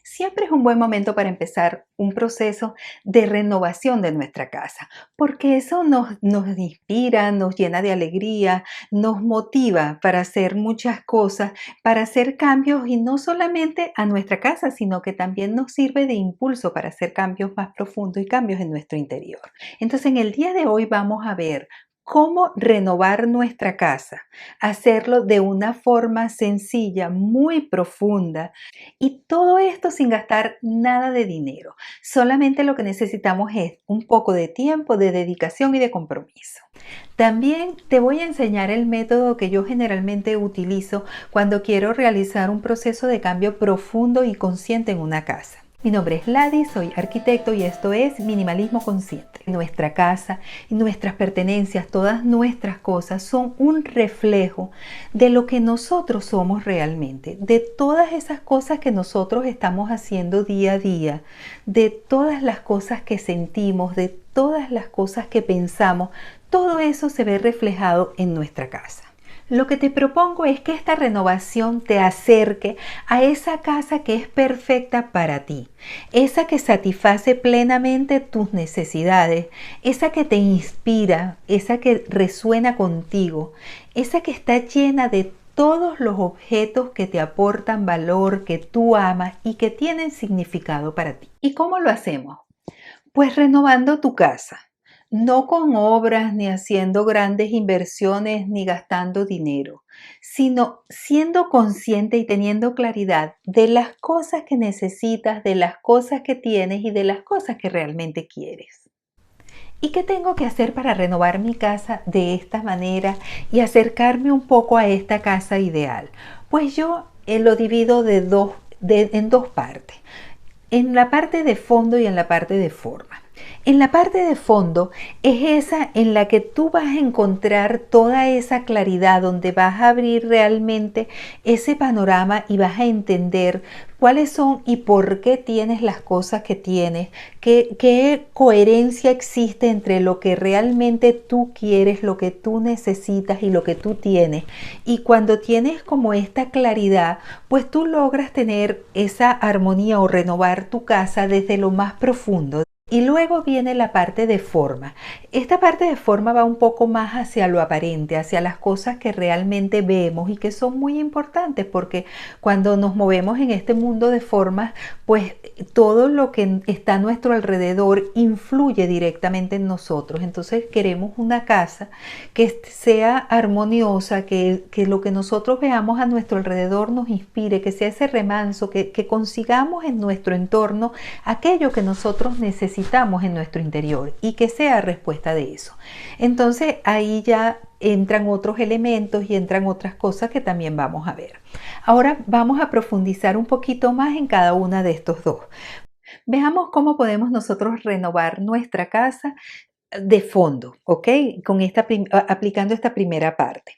Siempre es un buen momento para empezar un proceso de renovación de nuestra casa, porque eso nos inspira, nos llena de alegría, nos motiva para hacer muchas cosas, para hacer cambios y no solamente a nuestra casa, sino que también nos sirve de impulso para hacer cambios más profundos y cambios en nuestro interior. Entonces, en el día de hoy vamos a ver cómo renovar nuestra casa, hacerlo de una forma sencilla, muy profunda y todo esto sin gastar nada de dinero. Solamente lo que necesitamos es un poco de tiempo, de dedicación y de compromiso. También te voy a enseñar el método que yo generalmente utilizo cuando quiero realizar un proceso de cambio profundo y consciente en una casa. Mi nombre es Ladi, soy arquitecto y esto es Minimalismo Consciente. Nuestra casa y nuestras pertenencias, todas nuestras cosas son un reflejo de lo que nosotros somos realmente, de todas esas cosas que nosotros estamos haciendo día a día, de todas las cosas que sentimos, de todas las cosas que pensamos. Todo eso se ve reflejado en nuestra casa. Lo que te propongo es que esta renovación te acerque a esa casa que es perfecta para ti, esa que satisface plenamente tus necesidades, esa que te inspira, esa que resuena contigo, esa que está llena de todos los objetos que te aportan valor, que tú amas y que tienen significado para ti. ¿Y cómo lo hacemos? Pues renovando tu casa, no con obras ni haciendo grandes inversiones ni gastando dinero, sino siendo consciente y teniendo claridad de las cosas que necesitas, de las cosas que tienes y de las cosas que realmente quieres. ¿Y qué tengo que hacer para renovar mi casa de esta manera y acercarme un poco a esta casa ideal? Pues yo lo divido en dos partes, en la parte de fondo y en la parte de forma. En la parte de fondo es esa en la que tú vas a encontrar toda esa claridad, donde vas a abrir realmente ese panorama y vas a entender cuáles son y por qué tienes las cosas que tienes, qué coherencia existe entre lo que realmente tú quieres, lo que tú necesitas y lo que tú tienes. Y cuando tienes como esta claridad, pues tú logras tener esa armonía o renovar tu casa desde lo más profundo. Y luego viene la parte de forma. Esta parte de forma va un poco más hacia lo aparente, hacia las cosas que realmente vemos y que son muy importantes, porque cuando nos movemos en este mundo de formas, pues todo lo que está a nuestro alrededor influye directamente en nosotros. Entonces queremos una casa que sea armoniosa, que lo que nosotros veamos a nuestro alrededor nos inspire, que sea ese remanso, que consigamos en nuestro entorno aquello que nosotros necesitamos en nuestro interior y que sea respuesta de eso. Entonces ahí ya entran otros elementos y entran otras cosas que también vamos a ver. Ahora vamos a profundizar un poquito más en cada una de estos dos. Veamos cómo podemos nosotros renovar nuestra casa de fondo, ¿ok? Aplicando esta primera parte.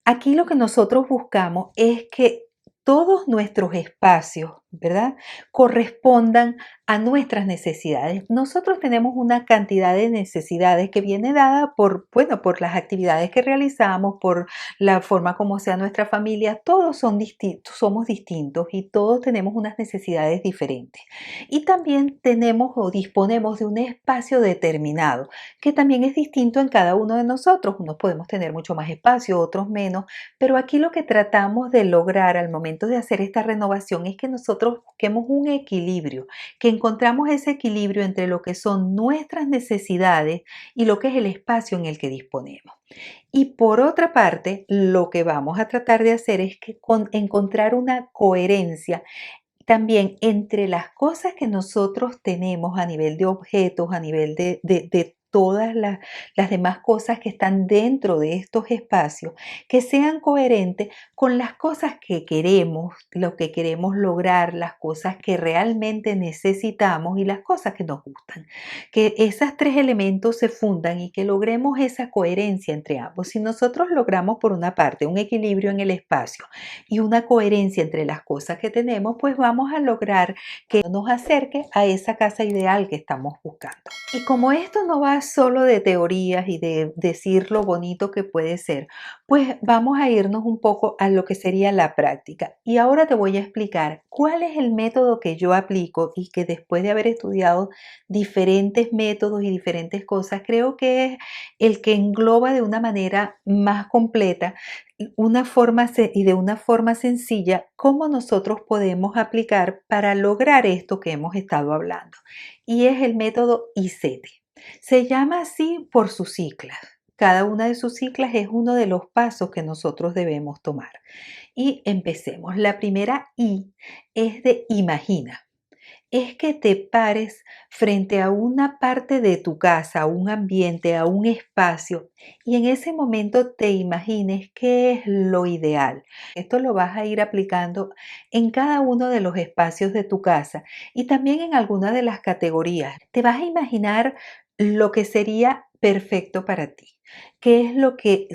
Aquí lo que nosotros buscamos es que todos nuestros espacios, ¿verdad?, correspondan a nuestras necesidades. Nosotros tenemos una cantidad de necesidades que viene dada por, bueno, por las actividades que realizamos, por la forma como sea nuestra familia. Todos son distintos, somos distintos y todos tenemos unas necesidades diferentes. Y también tenemos o disponemos de un espacio determinado, que también es distinto en cada uno de nosotros. Unos podemos tener mucho más espacio, otros menos, pero aquí lo que tratamos de lograr al momento de hacer esta renovación es que nosotros busquemos un equilibrio, que encontramos ese equilibrio entre lo que son nuestras necesidades y lo que es el espacio en el que disponemos. Y por otra parte, lo que vamos a tratar de hacer es que encontrar una coherencia también entre las cosas que nosotros tenemos a nivel de objetos, a nivel de todas las demás cosas que están dentro de estos espacios, que sean coherentes con las cosas que queremos, lo que queremos lograr, las cosas que realmente necesitamos y las cosas que nos gustan. Que esos tres elementos se fundan y que logremos esa coherencia entre ambos. Si nosotros logramos, por una parte, un equilibrio en el espacio y una coherencia entre las cosas que tenemos, pues vamos a lograr que nos acerque a esa casa ideal que estamos buscando. Y como esto no va solo de teorías y de decir lo bonito que puede ser, pues vamos a irnos un poco a lo que sería la práctica. Y ahora te voy a explicar cuál es el método que yo aplico y que después de haber estudiado diferentes métodos y diferentes cosas, creo que es el que engloba de una manera más completa y de una forma sencilla cómo nosotros podemos aplicar para lograr esto que hemos estado hablando. Y es el método ICETE. Se llama así por sus siglas. Cada una de sus siglas es uno de los pasos que nosotros debemos tomar. Y empecemos. La primera I es de imagina. Es que te pares frente a una parte de tu casa, a un ambiente, a un espacio, y en ese momento te imagines qué es lo ideal. Esto lo vas a ir aplicando en cada uno de los espacios de tu casa y también en alguna de las categorías. Te vas a imaginar lo que sería perfecto para ti. ¿Qué es lo que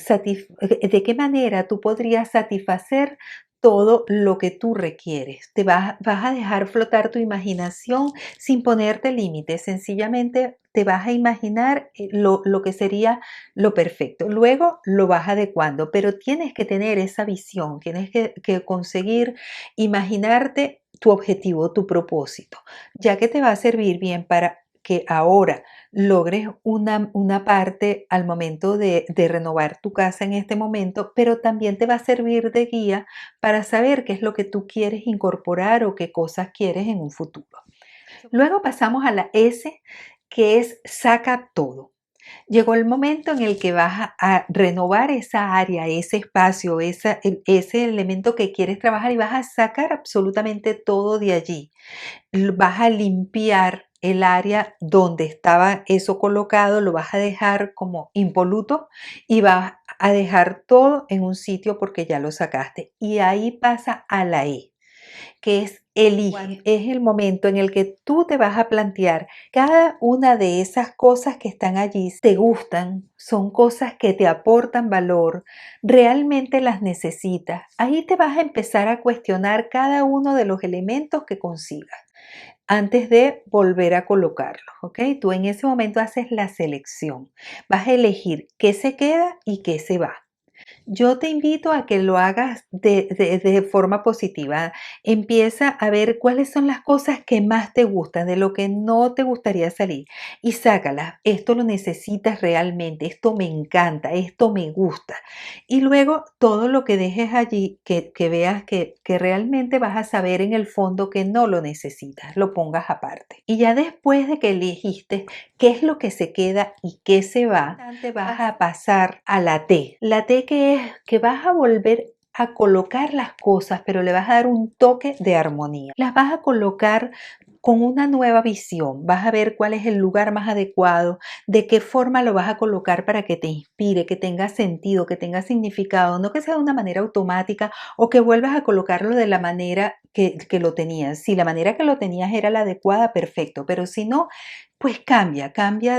de qué manera tú podrías satisfacer todo lo que tú requieres? Vas a dejar flotar tu imaginación sin ponerte límites, sencillamente te vas a imaginar lo que sería lo perfecto. Luego lo vas adecuando, pero tienes que tener esa visión, tienes que conseguir imaginarte tu objetivo, tu propósito, ya que te va a servir bien para que ahora logres una parte al momento de renovar tu casa en este momento, pero también te va a servir de guía para saber qué es lo que tú quieres incorporar o qué cosas quieres en un futuro. Luego pasamos a la S, que es saca todo. Llegó el momento en el que vas a renovar esa área, ese espacio, ese elemento que quieres trabajar y vas a sacar absolutamente todo de allí. Vas a limpiar el área donde estaba eso colocado, lo vas a dejar como impoluto y vas a dejar todo en un sitio porque ya lo sacaste. Y ahí pasa a la E, que es elige. Es el momento en el que tú te vas a plantear cada una de esas cosas que están allí, te gustan, son cosas que te aportan valor, realmente las necesitas. Ahí te vas a empezar a cuestionar cada uno de los elementos que consigas antes de volver a colocarlos, ¿ok? Tú en ese momento haces la selección. Vas a elegir qué se queda y qué se va. Yo te invito a que lo hagas de forma positiva. Empieza a ver cuáles son las cosas que más te gustan, de lo que no te gustaría salir y sácalas. Esto lo necesitas realmente, esto me encanta, esto me gusta. Y luego todo lo que dejes allí, que veas que realmente vas a saber en el fondo que no lo necesitas, lo pongas aparte. Y ya después de que elegiste qué es lo que se queda y qué se va, te vas a pasar a la T. La T que es que vas a volver a colocar las cosas, pero le vas a dar un toque de armonía. Las vas a colocar con una nueva visión. Vas a ver cuál es el lugar más adecuado, de qué forma lo vas a colocar para que te inspire, que tenga sentido, que tenga significado, no que sea de una manera automática o que vuelvas a colocarlo de la manera que lo tenías. Si la manera que lo tenías era la adecuada, perfecto, pero si no, pues cambia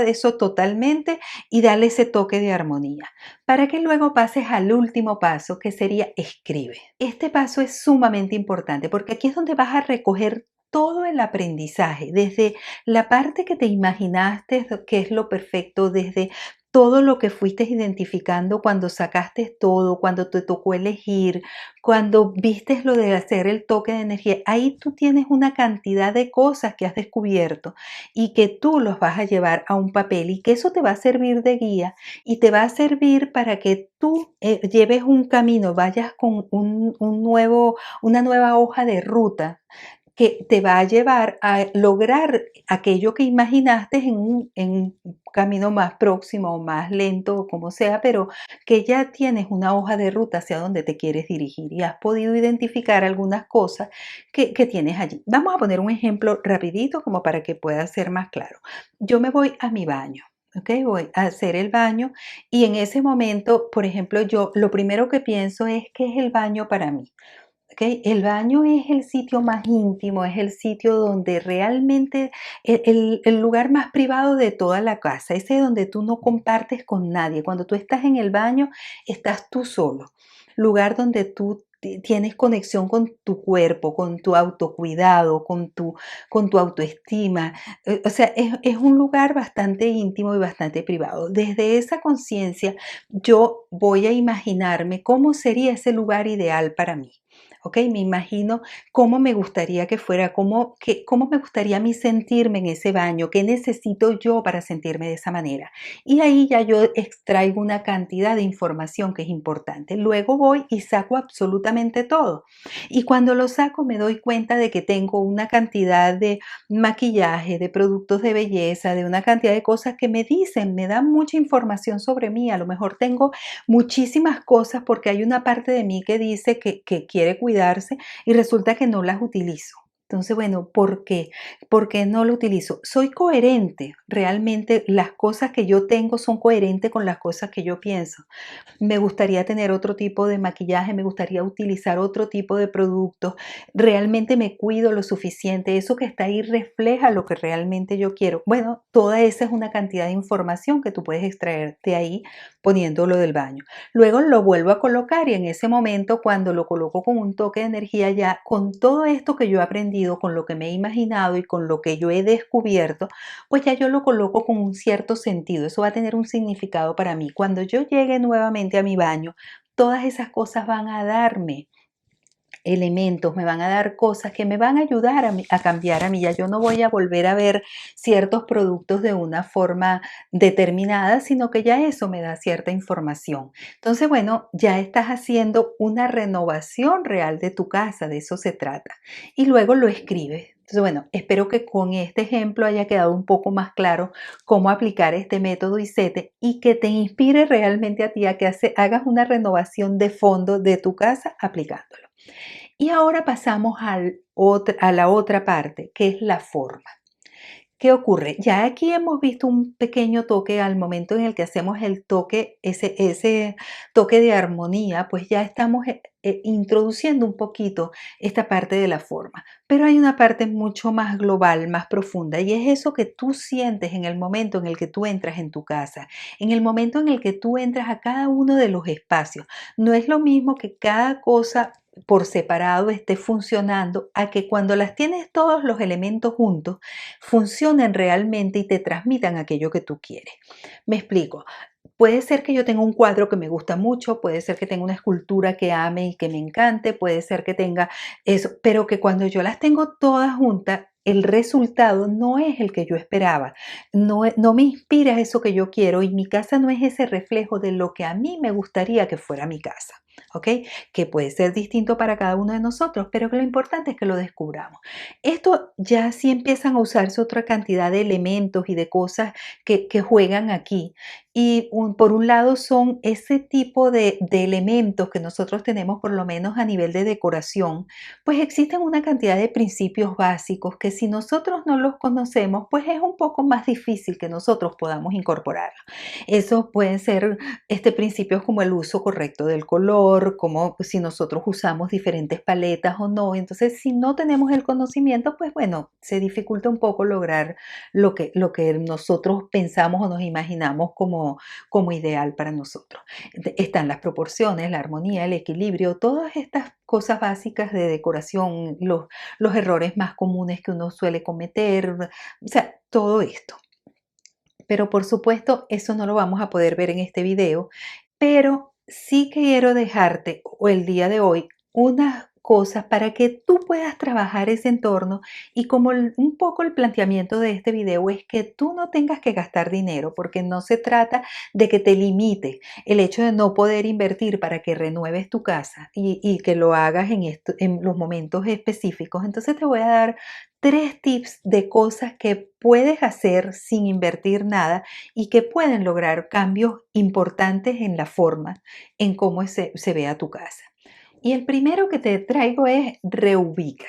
eso totalmente y dale ese toque de armonía, para que luego pases al último paso, que sería escribe. Este paso es sumamente importante porque aquí es donde vas a recoger todo el aprendizaje, desde la parte que te imaginaste que es lo perfecto, desde todo lo que fuiste identificando cuando sacaste todo, cuando te tocó elegir, cuando vistes lo de hacer el toque de energía. Ahí tú tienes una cantidad de cosas que has descubierto y que tú los vas a llevar a un papel y que eso te va a servir de guía y te va a servir para que tú lleves un camino, vayas con una nueva hoja de ruta que te va a llevar a lograr aquello que imaginaste en un camino más próximo o más lento o como sea, pero que ya tienes una hoja de ruta hacia donde te quieres dirigir y has podido identificar algunas cosas que tienes allí. Vamos a poner un ejemplo rapidito como para que pueda ser más claro. Yo me voy a mi baño. Ok, voy a hacer el baño y en ese momento, por ejemplo, yo lo primero que pienso es qué es el baño para mí. ¿Ok? El baño es el sitio más íntimo, es el sitio donde realmente el lugar más privado de toda la casa, ese donde tú no compartes con nadie. Cuando tú estás en el baño, estás tú solo. Lugar donde tú tienes conexión con tu cuerpo, con tu autocuidado, con tu autoestima. O sea, es un lugar bastante íntimo y bastante privado. Desde esa conciencia, yo voy a imaginarme cómo sería ese lugar ideal para mí. ¿Ok? Me imagino cómo me gustaría que fuera, cómo me gustaría a mí sentirme en ese baño, qué necesito yo para sentirme de esa manera. Y ahí ya yo extraigo una cantidad de información que es importante. Luego voy y saco absolutamente todo. Y cuando lo saco me doy cuenta de que tengo una cantidad de maquillaje, de productos de belleza, de una cantidad de cosas que me dicen, me dan mucha información sobre mí. A lo mejor tengo muchísimas cosas porque hay una parte de mí que dice que quiere cuidarse y resulta que no las utilizo. Entonces, bueno, ¿por qué? ¿Por qué no lo utilizo? Soy coherente. Realmente las cosas que yo tengo son coherentes con las cosas que yo pienso. Me gustaría tener otro tipo de maquillaje, me gustaría utilizar otro tipo de productos. Realmente me cuido lo suficiente. Eso que está ahí refleja lo que realmente yo quiero. Bueno, toda esa es una cantidad de información que tú puedes extraer de ahí poniéndolo del baño. Luego lo vuelvo a colocar y en ese momento cuando lo coloco con un toque de energía ya, con todo esto que yo he aprendido, con lo que me he imaginado y con lo que yo he descubierto, pues ya yo lo coloco con un cierto sentido. Eso va a tener un significado para mí. Cuando yo llegue nuevamente a mi baño, todas esas cosas van a darme elementos, me van a dar cosas que me van a ayudar a cambiar a mí. Ya yo no voy a volver a ver ciertos productos de una forma determinada, sino que ya eso me da cierta información. Entonces, bueno, ya estás haciendo una renovación real de tu casa, de eso se trata. Y luego lo escribes. Entonces, bueno, espero que con este ejemplo haya quedado un poco más claro cómo aplicar este método ICETE y que te inspire realmente a ti a que hagas una renovación de fondo de tu casa aplicándolo. Y ahora pasamos a la otra parte, que es la forma. ¿Qué ocurre? Ya aquí hemos visto un pequeño toque al momento en el que hacemos el toque, ese toque de armonía, pues ya estamos introduciendo un poquito esta parte de la forma. Pero hay una parte mucho más global, más profunda, y es eso que tú sientes en el momento en el que tú entras en tu casa, en el momento en el que tú entras a cada uno de los espacios. No es lo mismo que cada cosa por separado esté funcionando a que cuando las tienes todos los elementos juntos, funcionen realmente y te transmitan aquello que tú quieres. Me explico. Puede ser que yo tenga un cuadro que me gusta mucho, puede ser que tenga una escultura que ame y que me encante, puede ser que tenga eso, pero que cuando yo las tengo todas juntas, el resultado no es el que yo esperaba, no me inspira eso que yo quiero y mi casa no es ese reflejo de lo que a mí me gustaría que fuera mi casa, ¿ok? Que puede ser distinto para cada uno de nosotros, pero que lo importante es que lo descubramos. Esto ya sí empiezan a usarse otra cantidad de elementos y de cosas que juegan aquí. Y por un lado son ese tipo de elementos que nosotros tenemos, por lo menos a nivel de decoración, pues existen una cantidad de principios básicos que si nosotros no los conocemos, pues es un poco más difícil que nosotros podamos incorporarlos. Esos pueden ser principios como el uso correcto del color, como si nosotros usamos diferentes paletas o no. Entonces, si no tenemos el conocimiento, pues bueno, se dificulta un poco lograr lo que nosotros pensamos o nos imaginamos como ideal para nosotros. Están las proporciones, la armonía, el equilibrio, todas estas cosas básicas de decoración, los errores más comunes que uno suele cometer, o sea, todo esto. Pero por supuesto, eso no lo vamos a poder ver en este video, pero sí quiero dejarte o el día de hoy unas cosas para que tú puedas trabajar ese entorno y como un poco el planteamiento de este video es que tú no tengas que gastar dinero porque no se trata de que te limite el hecho de no poder invertir para que renueves tu casa y que lo hagas en los momentos específicos. Entonces te voy a dar 3 tips de cosas que puedes hacer sin invertir nada y que pueden lograr cambios importantes en la forma en cómo se vea tu casa. Y el primero que te traigo es reubica.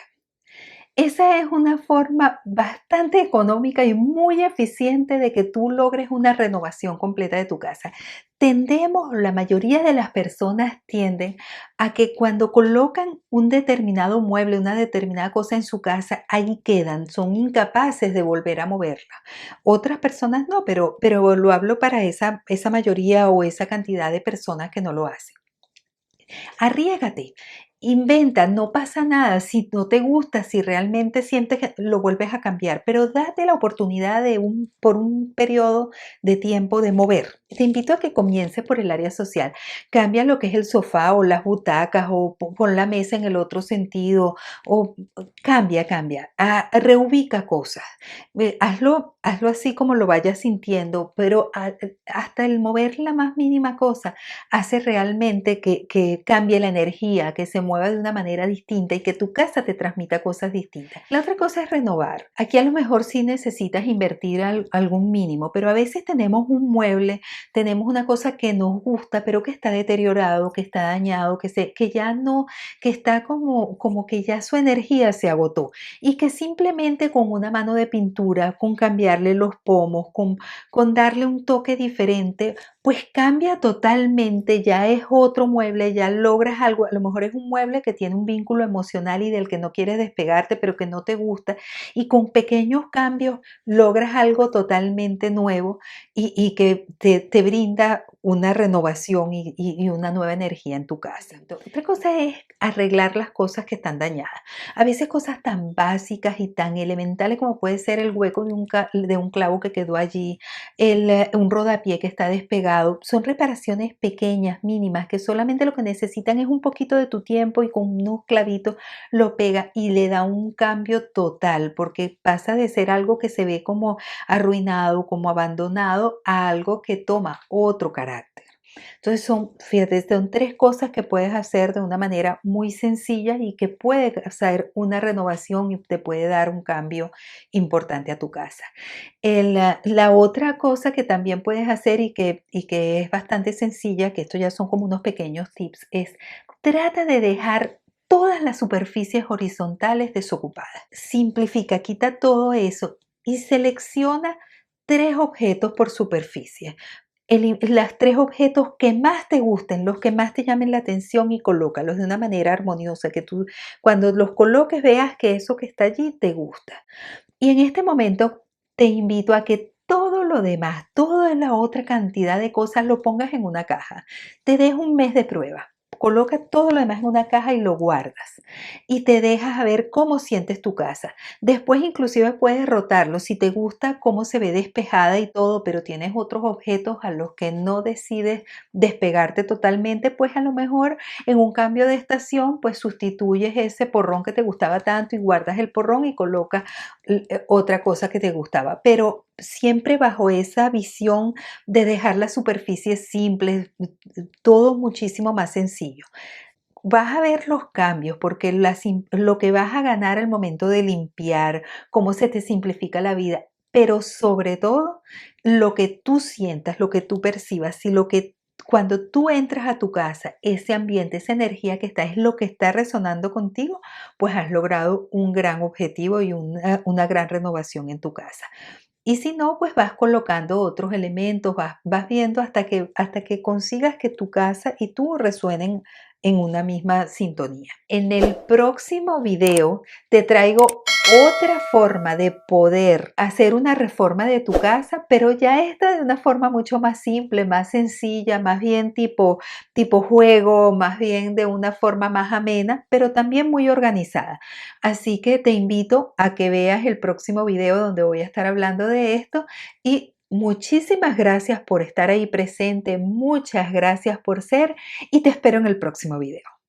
Esa es una forma bastante económica y muy eficiente de que tú logres una renovación completa de tu casa. La mayoría de las personas tienden a que cuando colocan un determinado mueble, una determinada cosa en su casa, ahí quedan, son incapaces de volver a moverla. Otras personas no, pero lo hablo para esa mayoría o esa cantidad de personas que no lo hacen. Arriésgate. inventa, no pasa nada. Si no te gusta, si realmente sientes que lo vuelves a cambiar, pero date la oportunidad por un periodo de tiempo de mover. Te invito a que comiences por el área social. Cambia lo que es el sofá o las butacas o pon la mesa en el otro sentido o cambia. Reubica cosas. Hazlo así como lo vayas sintiendo, pero hasta el mover la más mínima cosa hace realmente que cambie la energía, que se mueva de una manera distinta y que tu casa te transmita cosas distintas. La otra cosa es renovar. Aquí a lo mejor sí necesitas invertir algún mínimo, pero a veces tenemos un mueble, tenemos una cosa que nos gusta, pero que está deteriorado, que está dañado, que ya no, que está como que ya su energía se agotó y que simplemente con una mano de pintura, con cambiarle los pomos, con darle un toque diferente, pues cambia totalmente, ya es otro mueble, ya logras algo, a lo mejor es un mueble que tiene un vínculo emocional y del que no quieres despegarte, pero que no te gusta, y con pequeños cambios logras algo totalmente nuevo y que te brinda una renovación y una nueva energía en tu casa. Otra cosa es arreglar las cosas que están dañadas. A veces cosas tan básicas y tan elementales como puede ser el hueco de un clavo que quedó allí, un rodapié que está despegado. Son reparaciones pequeñas, mínimas, que solamente lo que necesitan es un poquito de tu tiempo y con unos clavitos lo pega y le da un cambio total, porque pasa de ser algo que se ve como arruinado, como abandonado, a algo que toma otro carácter. Entonces fíjate, son tres cosas que puedes hacer de una manera muy sencilla y que puede hacer una renovación y te puede dar un cambio importante a tu casa. La otra cosa que también puedes hacer y que es bastante sencilla, que esto ya son como unos pequeños tips, es trata de dejar todas las superficies horizontales desocupadas. Simplifica, quita todo eso y selecciona tres objetos por superficie. Las tres objetos que más te gusten, los que más te llamen la atención y colócalos de una manera armoniosa, que tú cuando los coloques veas que eso que está allí te gusta. Y en este momento te invito a que todo lo demás, toda la otra cantidad de cosas lo pongas en una caja. Te dejo un mes de prueba. Coloca todo lo demás en una caja y lo guardas. Y te dejas a ver cómo sientes tu casa. Después inclusive puedes rotarlo. Si te gusta cómo se ve despejada y todo, pero tienes otros objetos a los que no decides despegarte totalmente, pues a lo mejor en un cambio de estación, pues sustituyes ese porrón que te gustaba tanto y guardas el porrón y colocas otra cosa que te gustaba, pero siempre bajo esa visión de dejar las superficies simples, todo muchísimo más sencillo. Vas a ver los cambios porque lo que vas a ganar al momento de limpiar, cómo se te simplifica la vida, pero sobre todo lo que tú sientas, lo que tú percibas, si lo que cuando tú entras a tu casa, ese ambiente, esa energía que está es lo que está resonando contigo, pues has logrado un gran objetivo y una gran renovación en tu casa. Y si no, pues vas colocando otros elementos, vas viendo hasta que consigas que tu casa y tú resuenen en una misma sintonía. En el próximo video te traigo otra forma de poder hacer una reforma de tu casa, pero ya esta de una forma mucho más simple, más sencilla, más bien tipo juego, más bien de una forma más amena, pero también muy organizada. Así que te invito a que veas el próximo video donde voy a estar hablando de esto y muchísimas gracias por estar ahí presente, muchas gracias por ser y te espero en el próximo video.